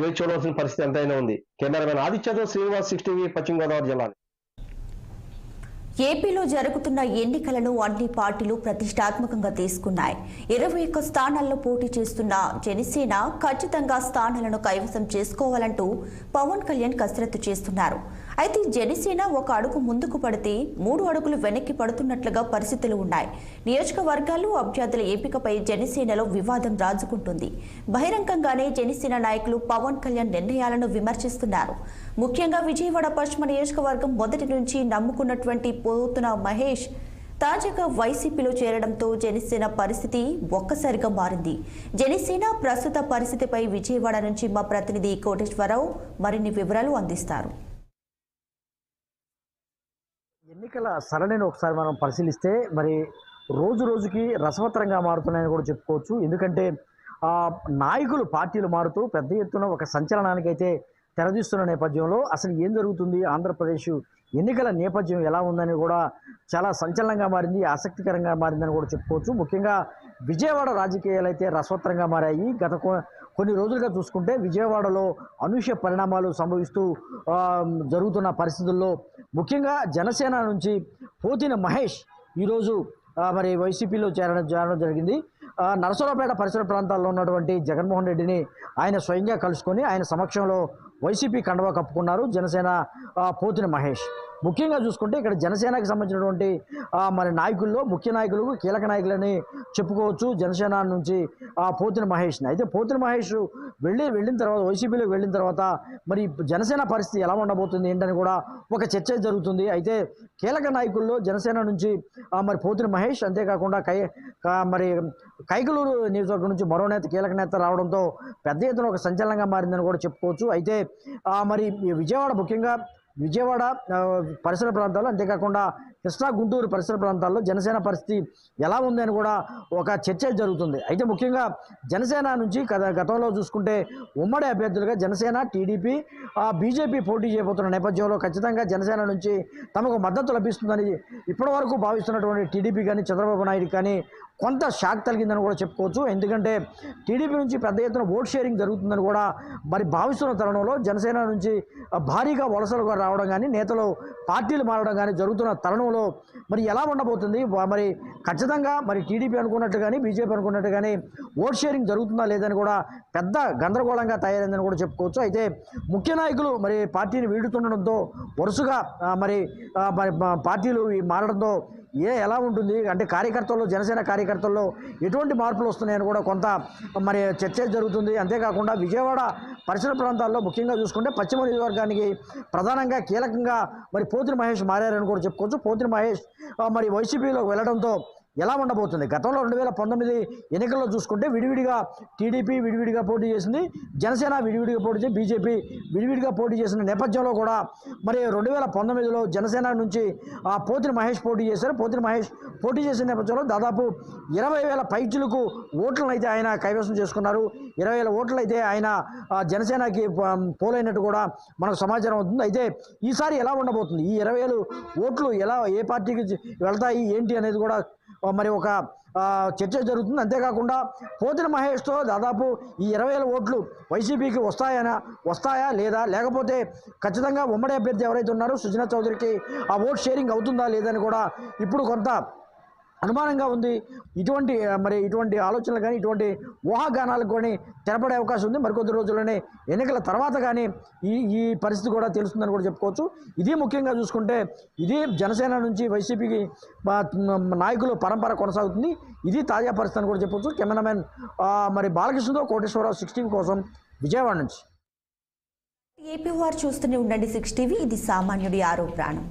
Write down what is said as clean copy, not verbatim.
వేచి చూడవలసిన పరిస్థితి ఎంతైనా ఉంది. కెమెరామెన్ ఆదిత్యతో శ్రీనివాస్, 6 టీవీ, పశ్చిమ గోదావరి జిల్లా. ఏపీలో జరుగుతున్న ఎన్నికలను అన్ని పార్టీలు ప్రతిష్టాత్మకంగా తీసుకున్నాయి. 21 స్థానాల్లో పోటీ చేస్తున్న జనసేన ఖచ్చితంగా స్థానాలను కైవసం చేసుకోవాలంటూ పవన్ కళ్యాణ్ కసరత్తు చేస్తున్నారు. అయితే జనసేన ఒక అడుగు ముందుకు పడితే 3 అడుగులు వెనక్కి పడుతున్నట్లుగా పరిస్థితులు ఉన్నాయి. నియోజకవర్గాలు, అభ్యర్థుల ఎంపికపై జనసేనలో వివాదం రాజుకుంటుంది. బహిరంగంగానే జనసేన నాయకులు పవన్ కళ్యాణ్ నిర్ణయాలను విమర్శిస్తున్నారు. ముఖ్యంగా విజయవాడ పశ్చిమ నియోజకవర్గం మొదటి నుంచి నమ్ముకున్నటువంటి పోతున్న మహేష్ తాజాగా వైసీపీలో చేరడంతో జనసేన పరిస్థితి ఒక్కసారిగా మారింది. జనసేన ప్రస్తుత పరిస్థితిపై విజయవాడ నుంచి మా ప్రతినిధి కోటేశ్వరరావు మరిన్ని వివరాలు అందిస్తారు. ఎన్నికల సరళిని ఒకసారి మనం పరిశీలిస్తే మరి రోజు రోజుకి రసవత్తరంగా మారుతున్నాయని కూడా చెప్పుకోవచ్చు. ఎందుకంటే నాయకులు, పార్టీలు మారుతూ పెద్ద ఎత్తున ఒక సంచలనానికైతే తెరదీస్తున్న నేపథ్యంలో అసలు ఏం జరుగుతుంది, ఆంధ్రప్రదేశ్ ఎన్నికల నేపథ్యం ఎలా ఉందని కూడా చాలా సంచలనంగా మారింది, ఆసక్తికరంగా మారిందని కూడా చెప్పుకోవచ్చు. ముఖ్యంగా విజయవాడ రాజకీయాలు అయితే రసవత్తరంగా మారాయి. గత కొన్ని రోజులుగా చూసుకుంటే విజయవాడలో అనూహ్య పరిణామాలు సంభవిస్తూ జరుగుతున్న పరిస్థితుల్లో ముఖ్యంగా జనసేన నుంచి పోతిన మహేష్ ఈరోజు మరి వైసీపీలో చేరడం జరిగింది. నరసరావుపేట పరిసర ప్రాంతాల్లో ఉన్నటువంటి జగన్మోహన్ రెడ్డిని ఆయన స్వయంగా కలుసుకొని ఆయన సమక్షంలో వైసీపీ కండువా కప్పుకున్నారు జనసేన పోతిన మహేష్. ముఖ్యంగా చూసుకుంటే ఇక్కడ జనసేనకి సంబంధించినటువంటి మరి నాయకుల్లో ముఖ్య నాయకులు, కీలక నాయకులని చెప్పుకోవచ్చు జనసేన నుంచి పోతిన మహేష్ని. అయితే పోతిన మహేష్ వెళ్ళిన తర్వాత, వైసీపీలోకి వెళ్ళిన తర్వాత మరి జనసేన పరిస్థితి ఎలా ఉండబోతుంది ఏంటని కూడా ఒక చర్చ జరుగుతుంది. అయితే కీలక నాయకుల్లో జనసేన నుంచి మరి పోతిన మహేష్, అంతేకాకుండా మరి కైకలూరు నియోజకవర్గం నుంచి మరో నేత, కీలక నేత రావడంతో పెద్ద ఎత్తున ఒక సంచలనంగా మారిందని కూడా చెప్పుకోవచ్చు. అయితే మరి ముఖ్యంగా విజయవాడ పరిసర ప్రాంతాల్లో, అంతేకాకుండా కృష్ణా, గుంటూరు పరిసర ప్రాంతాల్లో జనసేన పరిస్థితి ఎలా ఉందని కూడా ఒక చర్చ జరుగుతుంది. అయితే ముఖ్యంగా జనసేన నుంచి గతంలో చూసుకుంటే ఉమ్మడి అభ్యర్థులుగా జనసేన, టీడీపీ, బీజేపీ పోటీ చేయబోతున్న నేపథ్యంలో ఖచ్చితంగా జనసేన నుంచి తమకు మద్దతు లభిస్తుందని ఇప్పటి వరకు భావిస్తున్నటువంటి టీడీపీ కానీ, చంద్రబాబు నాయుడు కానీ కొంత షాక్ కలిగిందని కూడా చెప్పుకోవచ్చు. ఎందుకంటే టీడీపీ నుంచి పెద్ద ఎత్తున ఓట్ షేరింగ్ జరుగుతుందని కూడా మరి భావిస్తున్న తరుణంలో జనసేన నుంచి భారీగా వలసలుగా రావడం కానీ, నేతలు పార్టీలు మారడం కానీ జరుగుతున్న తరుణంలో మరి ఎలా ఉండబోతుంది, మరి ఖచ్చితంగా మరి టీడీపీ అనుకున్నట్టు కానీ, బీజేపీ అనుకున్నట్టు కానీ ఓట్ షేరింగ్ జరుగుతుందా లేదని కూడా పెద్ద గందరగోళంగా తయారైందని కూడా చెప్పుకోవచ్చు. అయితే ముఖ్య నాయకులు మరి పార్టీని వీడుతుండడంతో వరుసగా మరి పార్టీలు మారడంతో ఎలా ఉంటుంది అంటే కార్యకర్తల్లో, జనసేన కార్యకర్తల్లో ఎటువంటి మార్పులు వస్తున్నాయని కూడా కొంత మరి చర్చ జరుగుతుంది. అంతేకాకుండా విజయవాడ పరిసర ప్రాంతాల్లో ముఖ్యంగా చూసుకుంటే పశ్చిమ నియోజకవర్గానికి ప్రధానంగా కీలకంగా మరి పోతిన మహేష్ మారారని కూడా చెప్పుకోవచ్చు. పోతిన మహేష్ మరి వైసీపీలోకి వెళ్ళడంతో ఎలా ఉండబోతుంది, గతంలో 2019 ఎన్నికల్లో చూసుకుంటే విడివిడిగా టీడీపీ విడివిడిగా పోటీ చేసింది, జనసేన విడివిడిగా పోటీ చేసి, బీజేపీ విడివిడిగా పోటీ చేసిన నేపథ్యంలో కూడా మరి 2019లో జనసేన నుంచి పోతిన మహేష్ పోటీ చేశారు. పోతిన మహేష్ పోటీ చేసిన నేపథ్యంలో దాదాపు 20,000 పైచులకు ఓట్లను అయితే ఆయన కైవసం చేసుకున్నారు. 20,000 ఓట్లు అయితే ఆయన జనసేనకి పోలైనట్టు కూడా మనకు సమాచారం అవుతుంది. అయితే ఈసారి ఎలా ఉండబోతుంది, ఈ 20,000 ఓట్లు ఎలా ఏ పార్టీకి వెళ్తాయి ఏంటి అనేది కూడా మరి ఒక చర్చ జరుగుతుంది. అంతేకాకుండా పోతిన మహేష్తో దాదాపు ఈ 20,000 ఓట్లు వైసీపీకి వస్తాయా లేదా, లేకపోతే ఖచ్చితంగా ఉమ్మడి అభ్యర్థి ఎవరైతే ఉన్నారో సుజనా చౌదరికి ఆ ఓట్ షేరింగ్ అవుతుందా లేదని కూడా ఇప్పుడు కొంత అనుమానంగా ఉంది. ఇటువంటి ఆలోచనలు కానీ, ఇటువంటి ఊహాగానాలకు కానీ తెరపడే అవకాశం ఉంది. మరికొద్ది రోజుల్లోనే ఎన్నికల తర్వాత కానీ ఈ పరిస్థితి కూడా తెలుస్తుందని కూడా చెప్పుకోవచ్చు. ఇది ముఖ్యంగా చూసుకుంటే ఇది జనసేన నుంచి వైసీపీకి నాయకులు పరంపర కొనసాగుతుంది. ఇది తాజా పరిస్థితి అని కూడా చెప్పవచ్చు. కెమెరామెన్ మరి బాలకృష్ణతో కోటేశ్వరరావు, 6 టీవీ కోసం విజయవాడ నుంచి. ఏపీ వారు చూస్తూనే ఉండండి 6 టీవీ. ఇది సామాన్యుడి ఆరో ప్రాణం.